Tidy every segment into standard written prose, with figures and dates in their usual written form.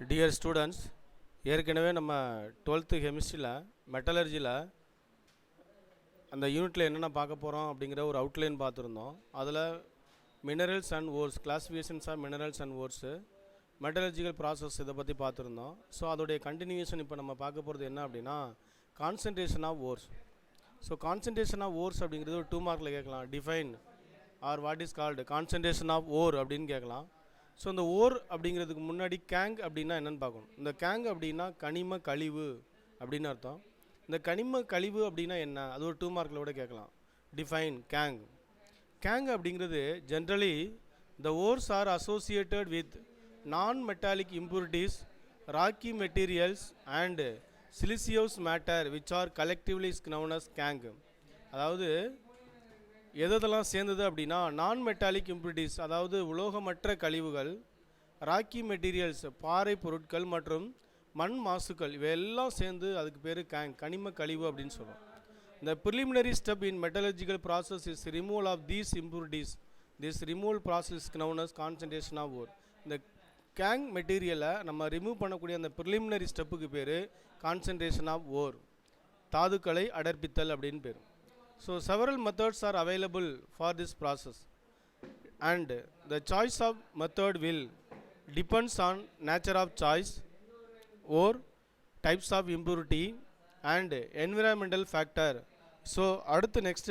Dear students, ஏற்கனவே நம்ம 12th கெமிஸ்ட்ரியில் மெட்டலர்ஜியில் அந்த யூனிட்டில் என்னென்ன பார்க்க போகிறோம் அப்படிங்கிற ஒரு அவுட்லைன் பார்த்துருந்தோம். அதில் minerals and ores, classifications of minerals and ores, metallurgical process இதை பற்றி பார்த்துருந்தோம். ஸோ அதோடைய கண்டினியூஷன் இப்போ நம்ம பார்க்க போகிறது என்ன அப்படின்னா concentration of ores. So concentration of ores அப்படிங்கிறது ஒரு 2 மார்க்கில் கேட்கலாம். Define or what is called concentration of ore அப்படின்னு கேட்கலாம். ஸோ இந்த ஓர் அப்படிங்கிறதுக்கு முன்னாடி கேங் அப்படின்னா என்னென்னு பார்க்கணும். இந்த கேங் அப்படின்னா கனிம கழிவு அப்படின்னு அர்த்தம். இந்த கனிம கழிவு அப்படின்னா என்ன, அது ஒரு 2 மார்க்கில் கூட கேட்கலாம். Define gangue. கேங் அப்படிங்கிறது generally the ores are associated with non metallic impurities, rocky materials and siliceous matter which are collectively is known as gangue. அதாவது எதெல்லாம் சேர்ந்தது அப்படின்னா நான் மெட்டாலிக் இம்ப்யூரிட்டிஸ், அதாவது உலோகமற்ற கழிவுகள், ராக்கி மெட்டீரியல்ஸ் பாறை பொருட்கள் மற்றும் மண் மாசுக்கள், இவையெல்லாம் சேர்ந்து அதுக்கு பேர் கேங், கனிம கழிவு அப்படின்னு சொல்கிறோம். The preliminary step in metallurgical process is removal of these impurities. This removal process is known as concentration of ore. இந்த கேங் மெட்டீரியலை நம்ம ரிமூவ் பண்ணக்கூடிய அந்த ப்ரிலிமினரி ஸ்டெப்புக்கு பேர் கான்சன்ட்ரேஷன் ஆஃப் ஓர், தாதுக்களை அடர்ப்பித்தல் அப்படின்னு பேர். So several methods are available for this process and the choice of method will depends on nature of choice or types of impurity and environmental factor. So அடுத்து next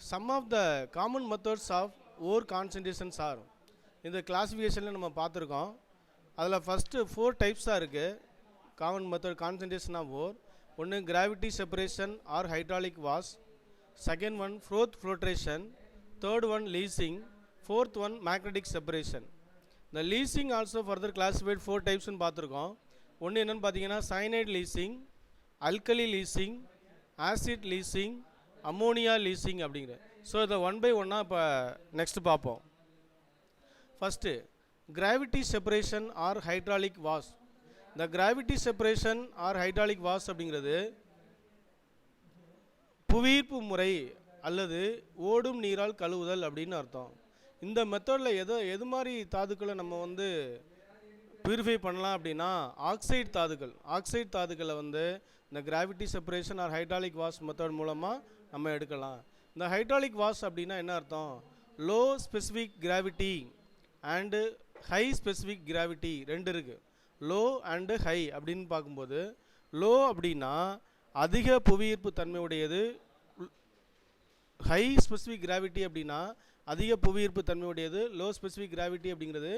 some of the common methods of ore concentrations are இந்த கிளாசிஃபிகேஷனில் நம்ம பார்த்துருக்கோம். அதில் first 4 டைப்ஸாக இருக்குது common method concentration of ore. ஒன்று gravity separation or hydraulic wash, second one froth flotation, third one leaching, fourth one magnetic separation. இந்த leaching also further classified 4 டைப்ஸ்னு பார்த்துருக்கோம். ஒன்று என்னென்னு பார்த்தீங்கன்னா cyanide leaching, alkali leaching, acid leaching, ammonia leaching அப்படிங்கிற. So இதை 1 by 1 இப்போ நெக்ஸ்ட் பார்ப்போம். First gravity separation or hydraulic wash. இந்த gravity separation or hydraulic wash அப்படிங்கிறது புவியீர்ப்பு முறை அல்லது ஓடும் நீரால் கழுவுதல் அப்படின்னு அர்த்தம். இந்த மெத்தடில் எது மாதிரி தாதுக்களை நம்ம பியூரிஃபை பண்ணலாம் அப்படின்னா ஆக்சைடு தாதுக்களை இந்த gravity separation or hydraulic wash method மூலமாக நம்ம எடுக்கலாம். இந்த ஹைட்ராலிக் வாஷ் அப்படின்னா என்ன அர்த்தம், low specific gravity and high specific gravity ரெண்டு இருக்குது. லோ அண்டு ஹை அப்படின்னு பார்க்கும்போது லோ அப்படின்னா அதிக புவியீர்ப்பு தன்மையுடையது, ஹை ஸ்பெசிஃபிக் கிராவிட்டி அப்படின்னா அதிக புவியீர்ப்பு தன்மையுடையது, லோ ஸ்பெசிஃபிக் கிராவிட்டி அப்படிங்கிறது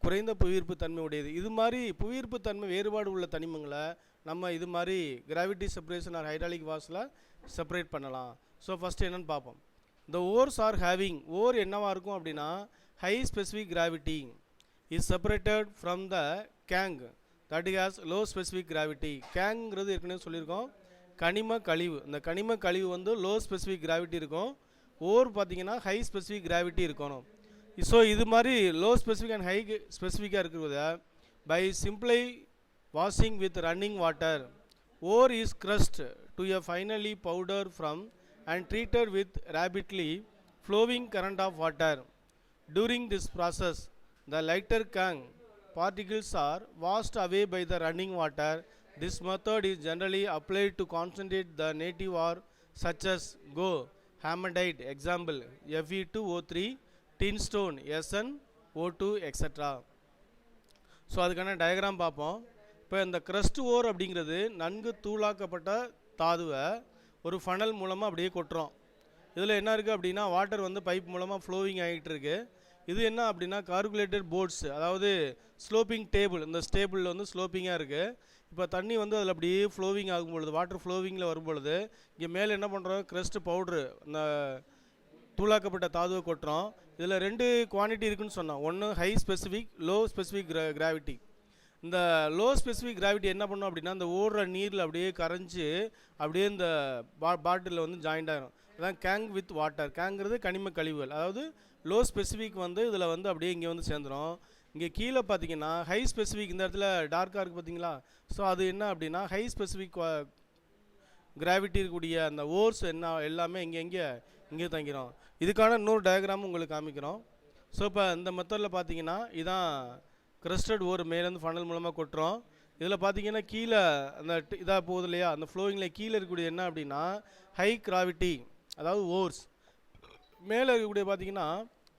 குறைந்த புவியீர்ப்பு தன்மையுடையது. இது மாதிரி புவியீர்ப்பு தன்மை வேறுபாடு உள்ள தனிமங்களை நம்ம இது மாதிரி கிராவிட்டி செப்பரேஷன் ஆர் ஹைட்ராலிக் வாஷில் செப்பரேட் பண்ணலாம். ஸோ ஃபஸ்ட்டு என்னென்னு பார்ப்போம். இந்த ஓர்ஸ் ஆர் ஹேவிங், ஓர் என்னவாக இருக்கும் அப்படின்னா high specific gravity is separated from the gangue that has low specific gravity. கேங்கிறது ஏற்கனவே சொல்லியிருக்கோம் கனிம கழிவு. இந்த கனிம கழிவு லோ ஸ்பெசிஃபிக் கிராவிட்டி இருக்கும். ஓர் பார்த்திங்கன்னா ஹை ஸ்பெசிஃபிக் கிராவிட்டி இருக்கணும். ஸோ இது மாதிரி லோ ஸ்பெசிஃபிக் அண்ட் ஹை ஸ்பெசிஃபிக்காக இருக்கிறத பை சிம்பிளை washing with running water, wore is crushed to a finally powder from and treated with rapidly flowing current of water. During this process, the lighter gangue particles are washed away by the running water. This method is generally applied to concentrate the native ore such as Go, Hamadite, example Fe2O3, tin stone, SnO2, etc. So அதுக்கான diagram பார்ப்போம். இப்போ இந்த crust ஓர் அப்படிங்கிறது நன்கு தூளாக்கப்பட்ட தாதுவை ஒரு funnel மூலமாக அப்படியே கொட்டுறோம். இதில் என்ன இருக்குது அப்படின்னா வாட்டர் பைப் மூலமாக ஃப்ளோவிங் ஆகிட்டு இருக்கு. இது என்ன அப்படின்னா கார்குலேட்டட் போர்ட்ஸ், அதாவது ஸ்லோப்பிங் டேபிள். இந்த ஸ்டேபிளில் ஸ்லோப்பிங்காக இருக்குது. இப்போ தண்ணி அதில் அப்படியே ஃப்ளோவிங் ஆகும்பொழுது, வாட்டர் ஃப்ளோவிங்கில் வரும்பொழுது இங்கே மேலே என்ன பண்ணுறோம், கிரஸ்ட் பவுட்ரு இந்த தூளாக்கப்பட்ட தாதுவை கொட்டுறோம். இதில் 2 குவான்டிட்டி இருக்குதுன்னு சொன்னோம். ஒன்று high specific, low specific gravity. இந்த லோ ஸ்பெசிஃபிக் கிராவிட்டி என்ன பண்ணோம் அப்படின்னா இந்த ஓடுற நீரில் அப்படியே கரைஞ்சி அப்படியே இந்த பாட்டிலில் ஜாயிண்ட் ஆகிடும். அதான் கேங் வித் வாட்டர். கேங்கிறது கனிம கழிவுகள். அதாவது லோ ஸ்பெசிஃபிக் இதில் அப்படியே இங்கே சேர்ந்துடும். இங்கே கீழே பார்த்தீங்கன்னா ஹை ஸ்பெசிஃபிக், இந்த இடத்துல டார்க்காக இருக்குது பார்த்தீங்களா. ஸோ அது என்ன அப்படின்னா ஹை ஸ்பெசிஃபிக் கிராவிட்டி இருக்கக்கூடிய அந்த ஓர்ஸ் என்ன எல்லாமே இங்கே தங்கிடும். இதுக்கான இன்னொரு டயக்ராமும் உங்களுக்கு காமிக்கிறோம். ஸோ இப்போ இந்த மெத்தடில் பார்த்தீங்கன்னா இதான் கிரஸ்டட் ஓர் மேலேருந்து ஃபனல் மூலமாக கொட்டுறோம். இதில் பார்த்தீங்கன்னா கீழே அந்த இதாக போகுது இல்லையா, அந்த ஃப்ளோயிங்கில் கீழே இருக்கக்கூடிய என்ன அப்படின்னா ஹை கிராவிட்டி, அதாவது ஓர்ஸ். மேலே இருக்கக்கூடிய பார்த்தீங்கன்னா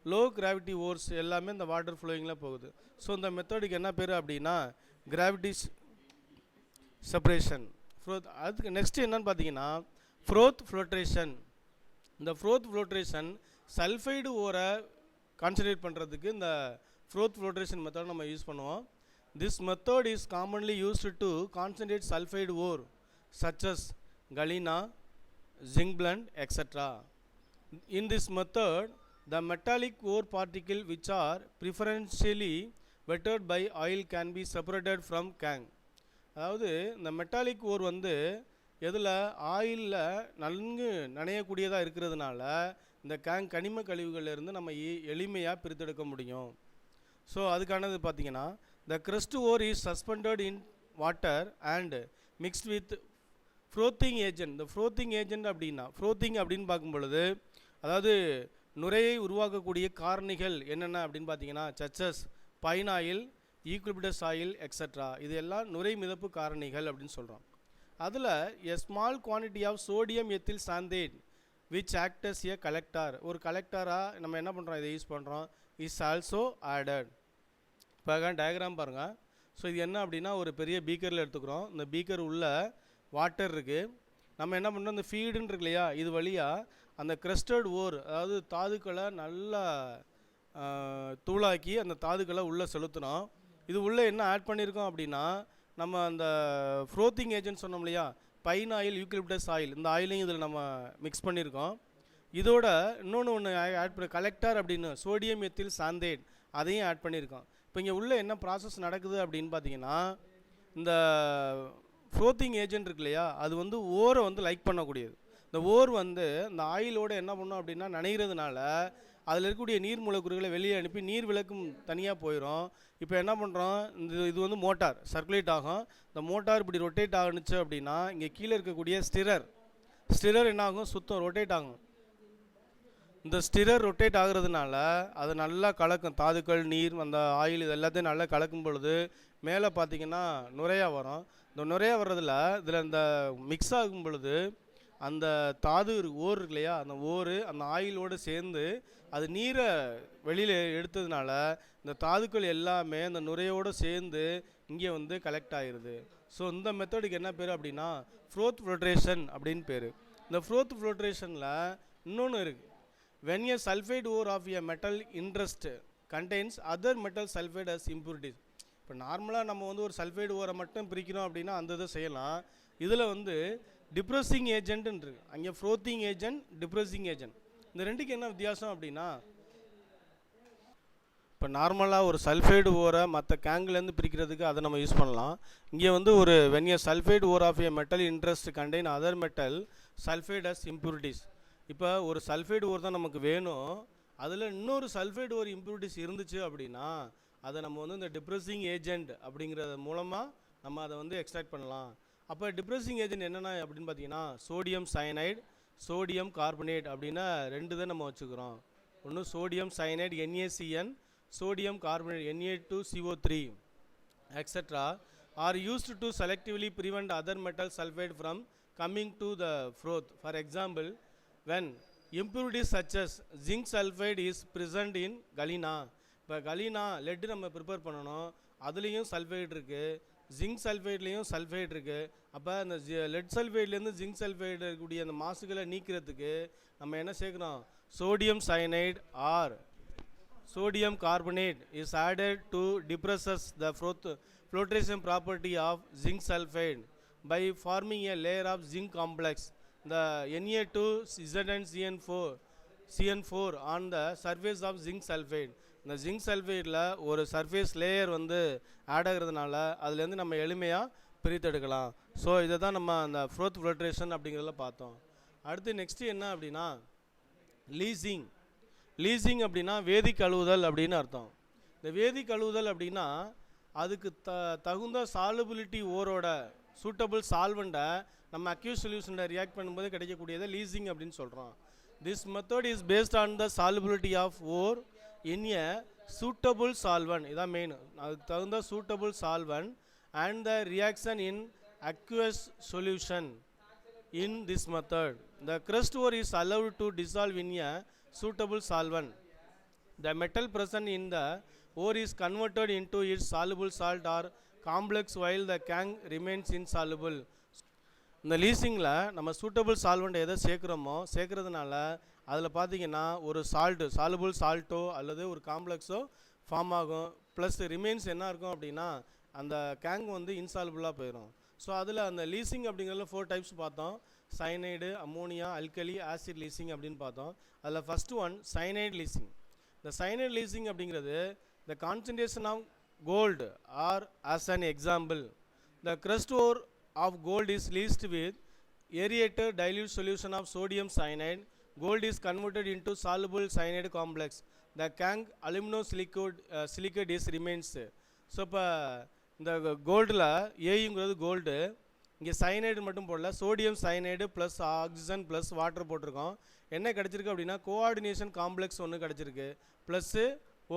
லோ கிராவிட்டி ஓர்ஸ் எல்லாமே இந்த வாட்டர் ஃப்ளோயிங்கில் போகுது. ஸோ இந்த மெத்தடுக்கு என்ன பேர் அப்படின்னா கிராவிட்டி செப்பரேஷன். அதுக்கு நெக்ஸ்ட் என்னன்னு பார்த்தீங்கன்னா ஃப்ரோத் ஃப்ளோட்ரேஷன். இந்த ஃப்ரோத் ஃப்ளோட்ரேஷன் சல்ஃபைடு ஓரை கான்சன்ட்ரேட் பண்ணுறதுக்கு இந்த ஃப்ரோத் ஃப்ளோட்ரேஷன் மெத்தட் நம்ம யூஸ் பண்ணுவோம். This method is commonly used to concentrate sulfide ore such as galena, zinc blende, etc. In this method, the metallic ore particle which are preferentially wetted by oil can be separated from can. அதாவது இந்த metallic ஓர் வந்து எதில் ஆயிலில் நன்கு நனையக்கூடியதாக இருக்கிறதுனால இந்த கனிம கழிவுகளிலிருந்து நம்ம எளிமையாக பிரித்தெடுக்க முடியும். ஸோ அதுக்கானது பார்த்தீங்கன்னா the crust ore is suspended in water and mixed with frothing agent. The frothing agent அப்படின்னா frothing அப்படின்னு பார்க்கும் பொழுது அதாவது நுரையை உருவாக்கக்கூடிய காரணிகள் என்னென்ன அப்படின்னு பார்த்தீங்கன்னா சச்சஸ், பைன் ஆயில், ஈக்குலிபிடஸ் ஆயில் எக்ஸட்ரா, இது எல்லாம் நுரை மிதப்பு காரணிகள் அப்படின்னு சொல்கிறோம். அதில் a small quantity of sodium ethyl xanthate which acts as a collector, ஒரு கலெக்டராக நம்ம என்ன பண்ணுறோம், இதை யூஸ் பண்ணுறோம், is also added. இப்போ டயக்ராம் பாருங்கள். ஸோ இது என்ன அப்படின்னா ஒரு பெரிய பீக்கரில் எடுத்துக்கிறோம். இந்த பீக்கர் உள்ள வாட்டர் இருக்குது. நம்ம என்ன பண்ணுறோம், இந்த ஃபீடுன்னு இருக்கு இல்லையா, இது வழியாக அந்த கிரஸ்டட் ஓர் அதாவது தாதுக்களை நல்லா தூளாக்கி அந்த தாதுக்களை உள்ளே செலுத்தினோம். இது உள்ளே என்ன ஆட் பண்ணியிருக்கோம் அப்படின்னா நம்ம அந்த ஃப்ரோத்திங் ஏஜென்ட் சொன்னோம் இல்லையா, பைன் ஆயில், யூக்கலிப்டஸ் ஆயில், இந்த ஆயிலையும் இதில் நம்ம மிக்ஸ் பண்ணியிருக்கோம். இதோட இன்னொன்று ஆட் பண்ணி கலெக்டர் அப்படின்னு சோடியம் எத்தில் சாந்தேட் அதையும் ஆட் பண்ணியிருக்கோம். இப்போ இங்கே உள்ளே என்ன ப்ராசஸ் நடக்குது அப்படின்னு பார்த்தீங்கன்னா இந்த ஃப்ரோத்திங் ஏஜென்ட் இருக்கு இல்லையா, அது வந்து ஓரை வந்து லைக் பண்ணக்கூடியது. இந்த ஓர் வந்து இந்த ஆயிலோடு என்ன பண்ணோம் அப்படின்னா நனைகிறதுனால அதில் இருக்கக்கூடிய நீர் மூலக்கூறுகளை வெளியே அனுப்பி நீர் விளக்கும் தனியாக போயிடும். இப்போ என்ன பண்ணுறோம், இது வந்து மோட்டார் சர்க்குலேட் ஆகும். இந்த மோட்டார் இப்படி ரொட்டேட் ஆகுனுச்சு அப்படின்னா இங்கே கீழே இருக்கக்கூடிய ஸ்டிரர் என்ன ஆகும், சுத்தம் ரொட்டேட் ஆகும். இந்த ஸ்டிரர் ரொட்டேட் ஆகுறதுனால அது நல்லா கலக்கும், தாதுக்கள், நீர், அந்த ஆயில் இது எல்லாத்தையும் நல்லா கலக்கும் பொழுது மேலே பார்த்திங்கன்னா நுரையாக வரும். இந்த நுரையாக வர்றதில் இதில் இந்த மிக்ஸ் ஆகும் பொழுது அந்த தாது ஓர் இருக்கு இல்லையா, அந்த ஓர் அந்த ஆயிலோடு சேர்ந்து அது நீரை வெளியில் எடுத்ததுனால இந்த தாதுக்கள் எல்லாமே அந்த நுரையோடு சேர்ந்து இங்கே வந்து கலெக்ட் ஆகிடுது. ஸோ இந்த மெத்தடுக்கு என்ன பேர் அப்படின்னா ஃப்ரோத் ஃப்ளோட்ரேஷன் அப்படின்னு பேர். இந்த ஃப்ரோத் ஃப்ளோட்ரேஷனில் இன்னொன்று இருக்குது. When a sulfide ore of a metal interest contains other metal sulfide as impurities. இப்போ நார்மலாக நம்ம வந்து ஒரு சல்ஃபைடு ஓரை மட்டும் பிரிக்கிறோம் அப்படின்னா அந்த இதை செய்யலாம். இதில் வந்து டிப்ரெஸிங் ஏஜென்ட்னு இருக்குது. அங்கே ஃப்ரோத்திங் ஏஜென்ட், டிப்ரெஸிங் ஏஜென்ட், இந்த ரெண்டுக்கு என்ன வித்தியாசம் அப்படின்னா இப்போ நார்மலாக ஒரு சல்ஃபைடு ஓரை மற்ற கேங்கிலேருந்து பிரிக்கிறதுக்கு அதை நம்ம யூஸ் பண்ணலாம். இங்கே வந்து ஒரு when a sulfide ore of a metal interest contain other metal sulfide as impurities. இப்போ ஒரு சல்ஃபைடு ஓர் தான் நமக்கு வேணும், அதில் இன்னொரு சல்ஃபைடு ஓர் இம்ப்யூரிட்டிஸ் இருந்துச்சு அப்படின்னா அதை நம்ம வந்து இந்த டிப்ரெஸிங் ஏஜென்ட் அப்படிங்கிறது மூலமாக நம்ம அதை வந்து எக்ஸ்ட்ராக்ட் பண்ணலாம். அப்போ டிப்ரெஸிங் ஏஜென்ட் என்னென்ன அப்படின்னு பார்த்தீங்கன்னா சோடியம் சயனைடு, சோடியம் கார்பனேட் அப்படின்னா ரெண்டு தான் நம்ம வச்சுக்கிறோம். ஒன்று sodium cyanide NaCN, sodium carbonate Na2CO3 extra R used to selectively prevent other metal sulphide from coming to the froth. For example, when impurities such as zinc sulfide is present in galena. இப்போ galena laddu நம்ம prepare பண்ணணும், அதுலேயும் sulphide இருக்குது, zinc சல்ஃபைட்லேயும் sulphide இருக்குது. அப்போ அந்த let சல்ஃபைட்லேருந்து zinc sulphide இருக்கக்கூடிய அந்த மாசுகளை நீக்கிறதுக்கு நம்ம என்ன சேர்க்குறோம், sodium cyanide or sodium carbonate is added to depresses the flotation property of zinc sulfide by forming a layer of zinc complex, the Na2ZnCN4 on the surface of zinc sulfide. இந்த zinc சல்ஃபைடில் ஒரு surface layer வந்து add ஆகிறதுனால அதுலேருந்து நம்ம எளிமையாக பிரித்தெடுக்கலாம். So இதை தான் நம்ம அந்த ஃப்ரோத் ஃபில்ட்ரேஷன் அப்படிங்கிறதுல பார்த்தோம். அடுத்து நெக்ஸ்ட்டு என்ன அப்படின்னா லீசிங். லீசிங் அப்படின்னா வேதி கழுவுதல் அப்படின்னு அர்த்தம். இந்த வேதி கழுவுதல் அப்படின்னா அதுக்கு தகுந்த சாலுபிலிட்டி ஓரோட சூட்டபிள் சால்வெண்ட்டை நம்ம அக்யூஸ் சொல்யூஷனை ரியாக்ட் பண்ணும்போது கிடைக்கக்கூடியதை லீசிங் அப்படின்னு சொல்கிறோம். This method is based on the solubility of ore in a suitable solvent இதான் மெயின், அதுக்கு தகுந்த suitable solvent and the reaction in aqueous solution. In this method, the crust ore is allowed to dissolve in a suitable solvent. The metal present in the ore is converted into its soluble salt or complex while the can remains insoluble. இந்த லீசிங்கில் நம்ம suitable solvent எதை சேர்க்குறதுனால அதில் பார்த்தீங்கன்னா ஒரு soluble சால்ட்டோ அல்லது ஒரு காம்ப்ளெக்ஸோ form ஆகும். Plus remains என்ன இருக்கும் அப்படின்னா அந்த கேங் வந்து இன்சாலுபிளாக போயிடும். ஸோ அதில் அந்த லீசிங் அப்படிங்கிறதுல 4 டைப்ஸ் பார்த்தோம். Cyanide, ammonia, alkali, acid leaching அப்படின்னு பார்த்தோம். அதில் ஃபஸ்ட்டு ஒன் சைனைடு லீசிங். இந்த சைனைடு லீசிங் அப்படிங்கிறது the concentration of gold or as an example the crust ore of gold is leached with aerated dilute solution of sodium cyanide. Gold is converted into soluble cyanide complex. The Kang aluminosilicate is remains. So இப்போ இந்த கோல்டில் ஏங்கிறது gold, இங்கே cyanide மட்டும் போடல, sodium cyanide plus oxygen plus water போட்டிருக்கோம். என்ன கிடச்சிருக்கு அப்படின்னா கோஆர்டினேஷன் காம்ப்ளெக்ஸ் ஒன்று கிடச்சிருக்கு, ப்ளஸ்ஸு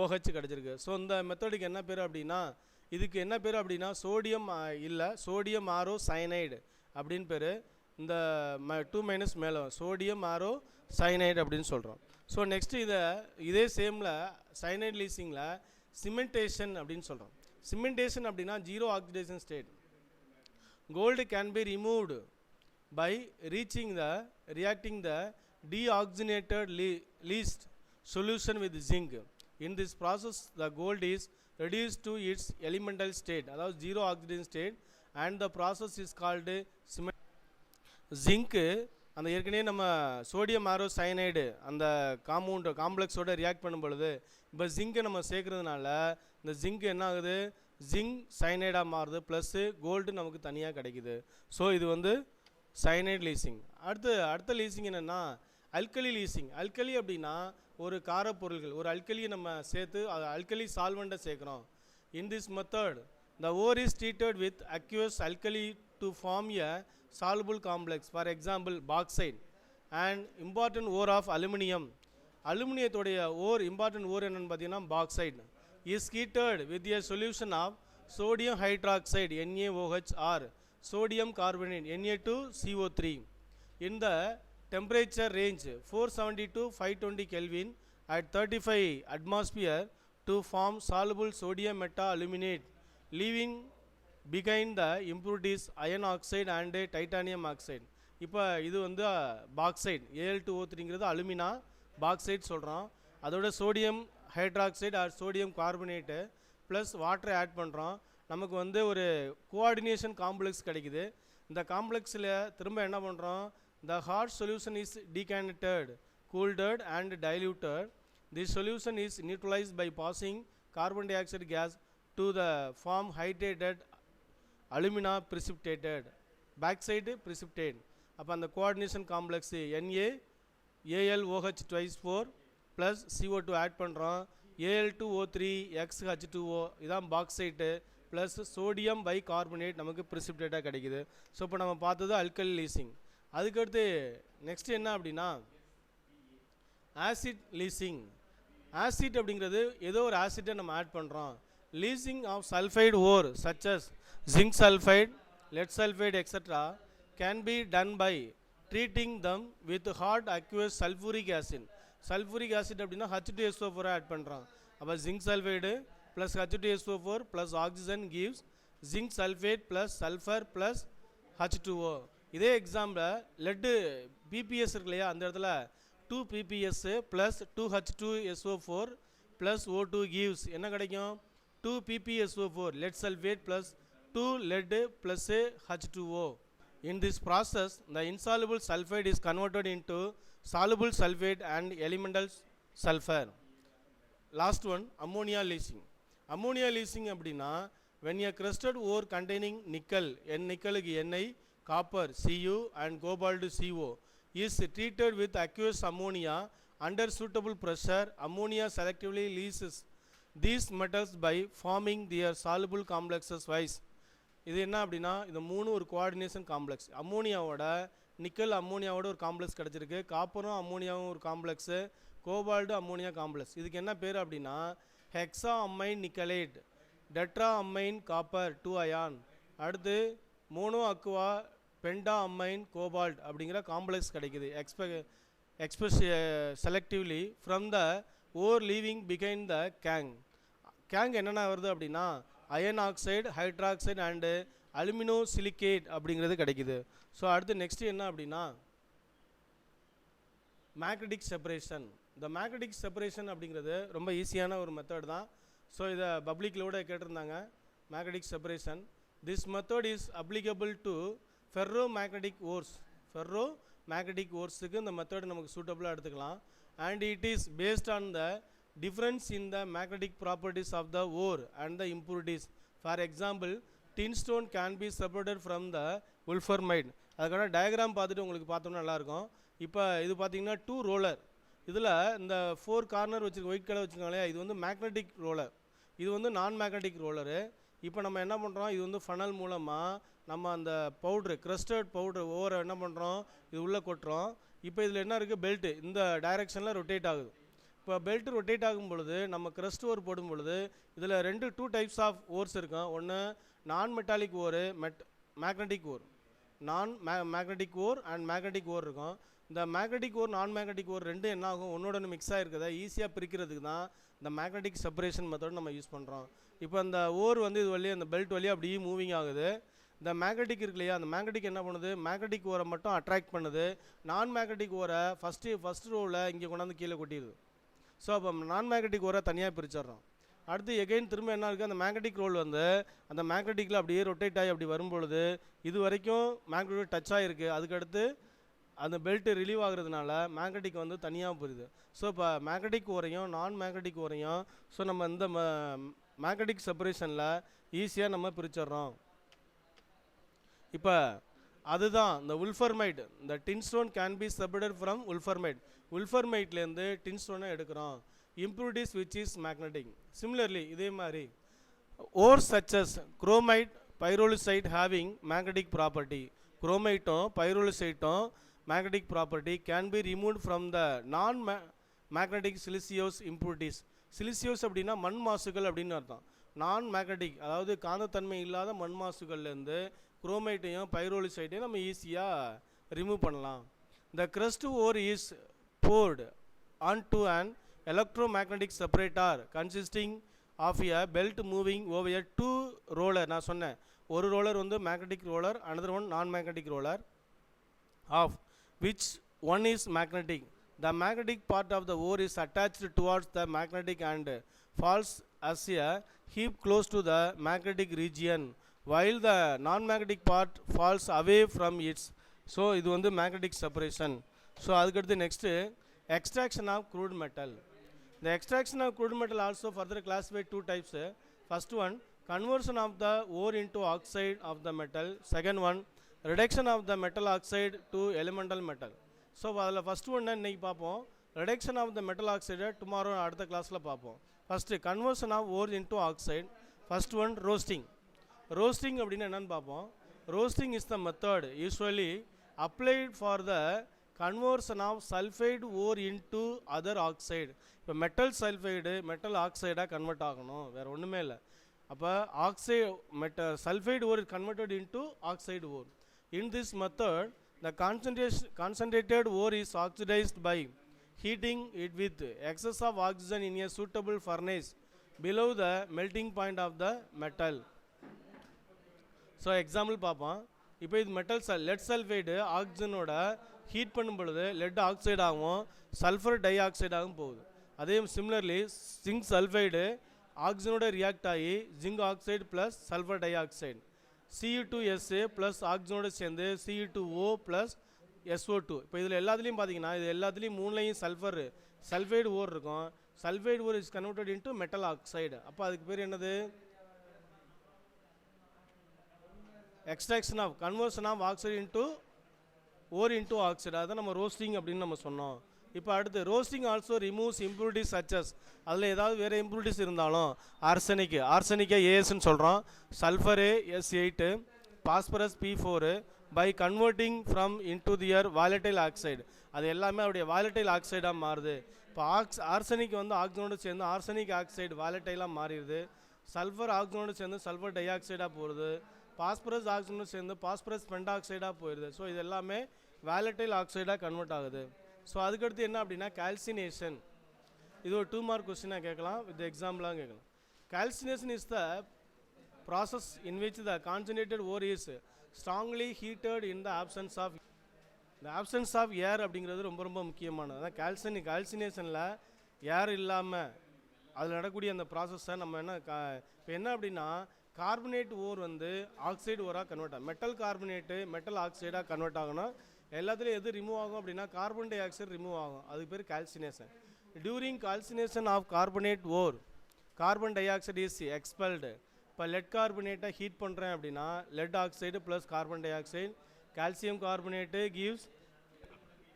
OH கிடச்சிருக்கு. ஸோ இந்த மெத்தடுக்கு என்ன பேர் அப்படின்னா, இதுக்கு என்ன பேர் அப்படின்னா சோடியம் இல்லை, சோடியம் ஆரோ சைனைடு அப்படின்னு பேர். இந்த 2- மேலே சோடியம் ஆரோ சைனைடு அப்படின்னு சொல்கிறோம். ஸோ நெக்ஸ்ட்டு இதே சேமில் சைனைடு லீசிங்கில் சிமெண்டேஷன் அப்படின்னு சொல்கிறோம். சிமெண்டேஷன் அப்படின்னா zero oxidation state. Gold can be removed by reacting the deoxygenated leached solution with zinc. In this process the gold is reduced to its elemental state, அதாவது zero oxidation state, and the process is called cement. zinc அந்த ஏற்கனவே நம்ம sodium ஆரோ cyanide அந்த காம்ப்ளெக்ஸோட react பண்ணும் பொழுது இப்போ ஜிங்கை நம்ம சேர்க்குறதுனால இந்த ஜிங்க் என்ன ஆகுது, ஜிங்க் சைனைடாக மாறுது, ப்ளஸ்ஸு கோல்டு நமக்கு தனியாக கிடைக்குது. ஸோ இது வந்து சைனைடு லீசிங். அடுத்த லீசிங் என்னென்னா அல்கலி லீசிங். அல்கலி அப்படின்னா ஒரு காரப்பொருள்கள், ஒரு அல்கலியை நம்ம சேர்த்து அல்கலி சால்வெண்ட்டை சேர்க்குறோம். In this method the ore is treated with aqueous alkali to form a soluble complex. For example, bauxite and important ore of aluminum. அலுமினியத்தோடைய ஓர் இம்பார்ட்டன்ட் ஓர் என்னென்னு பார்த்தீங்கன்னா bauxite is heated with a solution of sodium hydroxide NaOH or sodium carbonate Na2CO3 in the temperature range 470 to 520 Kelvin at 35 atmosphere to form soluble sodium meta-aluminate, leaving behind the impurities iron oxide and titanium oxide. இப்போ இது வந்து bauxite Al2O3ங்கிறது alumina bauxite சொல்கிறோம். அதோட sodium hydroxide or sodium carbonate plus வாட்டரை add பண்ணுறோம். நமக்கு வந்து ஒரு கோஆர்டினேஷன் காம்ப்ளெக்ஸ் கிடைக்குது. இந்த காம்ப்ளெக்ஸில் திரும்ப என்ன பண்ணுறோம், the hot solution is decanted, cooled and diluted. This solution is neutralised by passing carbon dioxide gas to the form hydrated alumina precipitate, backside precipitate. அப்போ அந்த coordination complex NaAlOH twice 4 plus CO2 add பண்ணுறோம். Al2O3XH2O இதான் bauxite plus sodium bicarbonate நமக்கு precipitate கிடைக்குது. So இப்போ நம்ம பார்த்தது alkali leasing. அதுக்கடுத்து நெக்ஸ்ட் என்ன அப்படின்னா ஆசிட் லீசிங். ஆசிட் அப்படிங்கிறது ஏதோ ஒரு ஆசிட்டை நம்ம ஆட் பண்ணுறோம். Leaching of sulphide ore such as zinc sulfide, lead sulfide etc. can be done by treating them with hot aqueous sulfuric acid. Sulfuric acid அப்படின்னா H2SO4 add பண்ணுறோம். அப்போ zinc sulfide plus H2SO4 plus oxygen gives zinc sulfate plus sulfur plus H2O. இதே example laddu PPS இருக்கு இல்லையா, அந்த இடத்துல 2 PPS plus 2 H2SO4 plus O2 gives என்ன கிடைக்கும், 2 PPSO4 lead sulfate plus 2 lead plus H2O. In this process the insoluble sulfide is converted into soluble sulfate and elemental sulfur. Last one, ammonia leaching. Ammonia leaching அப்படின்னா when a crusted ore containing nickel nickelக்கு Ni, copper Cu and cobalt Co is treated with aqueous ammonia under suitable pressure, ammonia selectively leaches these metals by forming their soluble complexes wise. இது என்ன அப்படின்னா இந்த மூணு ஒரு coordination complex. அம்மோனியாவோட nickel அம்மோனியாவோட ஒரு complex கிடச்சிருக்கு, காப்பரும் அம்மோனியாவும் ஒரு complex, cobalt ammonia complex. இதுக்கு என்ன பேர் அப்படின்னா hexaammine nickelate, tetraammine copper 2 ion, அடுத்து mono aqua penta ammine cobalt அப்படிங்கிற காம்ப்ளெக்ஸ் கிடைக்குது express selectively from the ore leaving behind the gangue என்னென்ன வருது அப்படின்னா iron oxide, hydroxide and alumino silicate அப்படிங்கிறது கிடைக்குது. ஸோ அடுத்து நெக்ஸ்ட் என்ன அப்படின்னா மேக்னடிக் செப்பரேஷன். இந்த மேக்னடிக் செப்பரேஷன் அப்படிங்கிறது ரொம்ப ஈஸியான ஒரு மெத்தட் தான். ஸோ இதை பப்ளிக்கில் கூட கேட்டிருந்தாங்க. Magnetic separation, this method is applicable to ferro magnetic ores. Ferro magnetic ஓர்ஸுக்கு இந்த மெத்தட் நமக்கு சூட்டபுளாக எடுத்துக்கலாம். And it is based on the difference in the magnetic properties of the ore and the impurities. For example, tin stone can be separated from the wolframite. அதுக்கான diagram பார்த்துட்டு உங்களுக்கு பார்த்தோம்னா நல்லாயிருக்கும். இப்போ இது பார்த்தீங்கன்னா 2 ரோலர், இதில் இந்த 4 கார்னர் வச்சுருக்க ஒயிட் கலர் வச்சுருக்காங்களே, இது வந்து மேக்னெட்டிக் ரோலர், இது வந்து நான் மேக்னெட்டிக் ரோலரு. இப்போ நம்ம என்ன பண்ணுறோம், இது வந்து ஃபனல் மூலமாக நம்ம அந்த பவுட்ரு க்ரஸ்டர்ட் பவுட்ரு ஓரை என்ன பண்ணுறோம், இது உள்ளே கொட்டுறோம். இப்போ இதில் என்ன இருக்குது, பெல்ட்டு இந்த டைரெக்ஷனில் ரொட்டேட் ஆகுது. இப்போ பெல்ட் ரொட்டேட் ஆகும் பொழுது நம்ம க்ரஸ்ட் ஓர் போடும் பொழுது இதில் 2 டைப்ஸ் ஆஃப் ஓர்ஸ் இருக்கும். ஒன்று non metallic ore, magnetic ore, magnetic ore and magnetic ore இருக்கும். இந்த மேக்னெட்டிக் ஓர் நான் மேக்னெட்டிக் ஓர் ரெண்டும் என்ன ஆகும், ஒன்னோட மிக்ஸ் ஆகிருக்குதா ஈஸியாக பிரிக்கிறதுக்கு தான் இந்த மேக்னெட்டிக் செப்பரேஷன் மெத்தட் நம்ம யூஸ் பண்ணுறோம். இப்போ அந்த ஓர் வந்து இது வழியாக அந்த பெல்ட் வழியாக அப்படியே மூவிங் ஆகுது. இந்த மேக்னெட்டிக் இருக்கு இல்லையா, அந்த மேக்னெட்டிக் என்ன பண்ணுது, மேக்னெட்டிக் ஓரை மட்டும் அட்ராக்ட் பண்ணுது. நான் மேக்னெட்டிக் ஓரை ஃபஸ்ட் ரோவில் இங்கே கொண்டாந்து கீழே கொட்டிடுது. ஸோ அப்போ நான் மேக்னெட்டிக் ஓரை தனியாக பிரிச்சிட்றோம். அடுத்து எகைன் திரும்ப என்ன இருக்குது, அந்த மேக்னெட்டிக் ரோல் வந்து அந்த மேக்னெட்டிக்கில் அப்படியே ரொட்டேட் ஆகி அப்படி வரும்பொழுது இது வரைக்கும் மேக்னெட்டிக் டச் ஆகிருக்கு. அதுக்கடுத்து அந்த பெல்ட்டு ரிலீவ் ஆகுறதுனால மேக்னெட்டிக் வந்து தனியாக போயிடுது. ஸோ இப்போ மேக்னெட்டிக் ஓரையும் நான் மேக்னெட்டிக் ஓரையும் ஸோ நம்ம இந்த மேக்னெட்டிக் செப்பரேஷனில் ஈஸியாக நம்ம பிரிச்சிட்றோம். இப்போ அதுதான் இந்த உல்ஃபர்மைட், இந்த டின்ஸ்டோன் கேன் பி செப்பரேட்டட் ஃப்ரம் உல்ஃபர்மைட். உல்ஃபர்மைட்லேருந்து டின்ஸ்டோனை எடுக்கிறோம். impurities which is magnetic. Similarly இதே மாதிரி ores such as chromite, pyrolusite having magnetic property. குரோமைட்டும் பைரோலுசைட்டும் magnetic property can be removed from the non-magnetic siliceous impurities. siliceous அப்படின்னா மண் மாசுகள் அப்படின்னு அர்த்தம். நான் மேக்னெட்டிக் அதாவது காந்தத்தன்மை இல்லாத மண் மாசுகள்லேருந்து குரோமைட்டையும் பைரோலுசைட்டையும் நம்ம ஈஸியாக ரிமூவ் பண்ணலாம். The crust ore is poured onto an electromagnetic separator consisting of a belt moving over a 2 roller. நான் சொன்னேன் ஒரு ரோலர் வந்து மேக்னெட்டிக் ரோலர், another one நான் magnetic roller, of which one is magnetic. The magnetic part of the ore is attached towards the magnetic and falls as a heap close to the magnetic region, while the non-magnetic part falls away from its. So இது வந்து magnetic separation. So அதுக்கடுத்து next extraction of crude metal. The extraction of crude metal also further classified 2 types. First one, conversion of the ore into oxide of the metal. Second one, reduction of the metal oxide to elemental metal. So அதில் first ஒன்று இன்றைக்கி பார்ப்போம். reduction of the metal oxide tomorrow அடுத்த கிளாஸில் பார்ப்போம். First conversion of ore into oxide. First one, roasting. roasting அப்படின்னா என்னென்னு பார்ப்போம். roasting is the method usually applied for the conversion of sulfide ore into other oxide. இப்போ metal sulphide metal ஆக்சைடாக convert ஆகணும், வேறு ஒன்றுமே இல்லை. அப்போ sulfide ore is converted into oxide ore. In this method, the concentrated ore is oxidized by heating it with excess of oxygen in a suitable furnace below the melting point of the metal. So example பார்ப்போம். இப்போ இது metal lead sulphide ஆக்சிஜனோட heat பண்ணும் பொழுது lead ஆக்சைடாகவும் sulphur டை ஆக்சைடாகவும் போகுது. அதே சிமிலர்லி ஜிங்க் சல்ஃபைடு ஆக்சிஜனோட ரியாக்ட் ஆகி zinc oxide plus sulphur dioxide Cu2SA plus ஆக்சிஜனோட சேர்ந்து Cu2O ப்ளஸ் SO2. இப்போ இதில் எல்லாத்துலேயும் பார்த்தீங்கன்னா இது எல்லாத்துலேயும் மூணுலையும் சல்ஃபைடு ஓர் இருக்கும். Sulphide ore is converted into metal oxide. அப்போ அதுக்கு பேர் என்னது, extraction of conversion of oxide into ore into oxide. அதான் நம்ம ரோஸ்டிங் அப்படின்னு நம்ம சொன்னோம். இப்போ அடுத்து roasting also removes impurities such as. அதில் ஏதாவது வேறு இம்ப்யூரிட்டிஸ் இருந்தாலும் ஆர்சனிக்கை ஏஎஸ்ன்னு சொல்கிறோம், sulphur S8, phosphorus P4 by converting from into their volatile oxide. அது எல்லாமே அவருடைய வாலட்டைல் ஆக்சைடாக மாறுது. இப்போ ஆர்சனிக் வந்து ஆக்சிஜனோடு சேர்ந்து ஆர்சனிக் ஆக்சைடு வாலட்டைலாக மாறிடுது. சல்ஃபர் ஆக்சிஜனோடு சேர்ந்து சல்ஃபர் டை ஆக்சைடாக போகிறது. பாஸ்பரஸ் ஆக்சிஜனோடு சேர்ந்து பாஸ்பரஸ் பென்டாக்சைடாக போயிடுது. ஸோ இது எல்லாமே வாலட்டைல் ஆக்சைடாக கன்வெர்ட் ஆகுது. ஸோ அதுக்கடுத்து என்ன அப்படின்னா கால்சினேஷன். இது ஒரு 2 மார்க் கொஸ்டினாக கேட்கலாம், வித் எக்ஸாம்பிளாக கேட்கலாம். Calcination is the process in which the concentrated ore is strongly heated in the absence of air அப்படிங்கிறது ரொம்ப ரொம்ப முக்கியமானது. அதான் கால்சினேஷனில் ஏர் இல்லாமல் அதில் நடக்கக்கூடிய அந்த ப்ராசஸை நம்ம இப்போ என்ன அப்படின்னா கார்பனேட் ஓர் வந்து ஆக்சைடு ஓராக கன்வெர்ட் ஆகும். மெட்டல் கார்பனேட்டு மெட்டல் ஆக்சைடாக கன்வெர்ட் ஆகணும். எல்லாத்துலேயும் எது ரிமூவ் ஆகும் அப்படின்னா கார்பன் டை ஆக்சைடு ரிமூவ் ஆகும். அதுக்கு பேர் calcination. During calcination of carbonate ore carbon dioxide is expelled. இப்போ லெட் கார்பனேட்டை ஹீட் பண்ணுறேன் அப்படின்னா lead oxide plus carbon dioxide. Calcium carbonate gives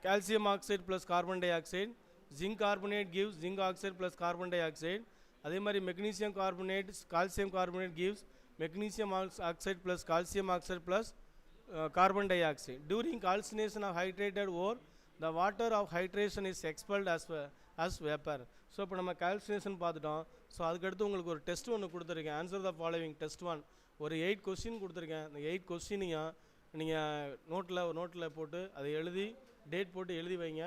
calcium oxide plus carbon dioxide. Zinc carbonate gives zinc oxide plus carbon dioxide. அதே மாதிரி magnesium carbonate calcium carbonate gives magnesium oxide plus calcium oxide plus carbon dioxide. During calcination of hydrated ore, the water of hydration is expelled as vapor. So இப்போ நம்ம calcination பார்த்துட்டோம். So அதுக்கடுத்து உங்களுக்கு ஒரு test ஒன்று கொடுத்துருக்கேன். Answer the following test 1. ஒரு 8 question கொடுத்துருக்கேன். அந்த 8 கொஸ்டினையும் நீங்கள் நோட்டில் போட்டு அதை எழுதி டேட் போட்டு எழுதி வைங்க,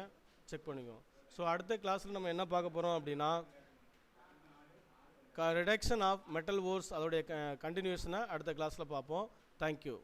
செக் பண்ணிக்கோங்க. ஸோ அடுத்த கிளாஸில் நம்ம என்ன பார்க்க போகிறோம் அப்படின்னா ரிடக்ஷன் ஆஃப் மெட்டல் ஓர்ஸ் அதோடைய கண்டினியூஷனை அடுத்த கிளாஸில் பார்ப்போம். தேங்க்யூ.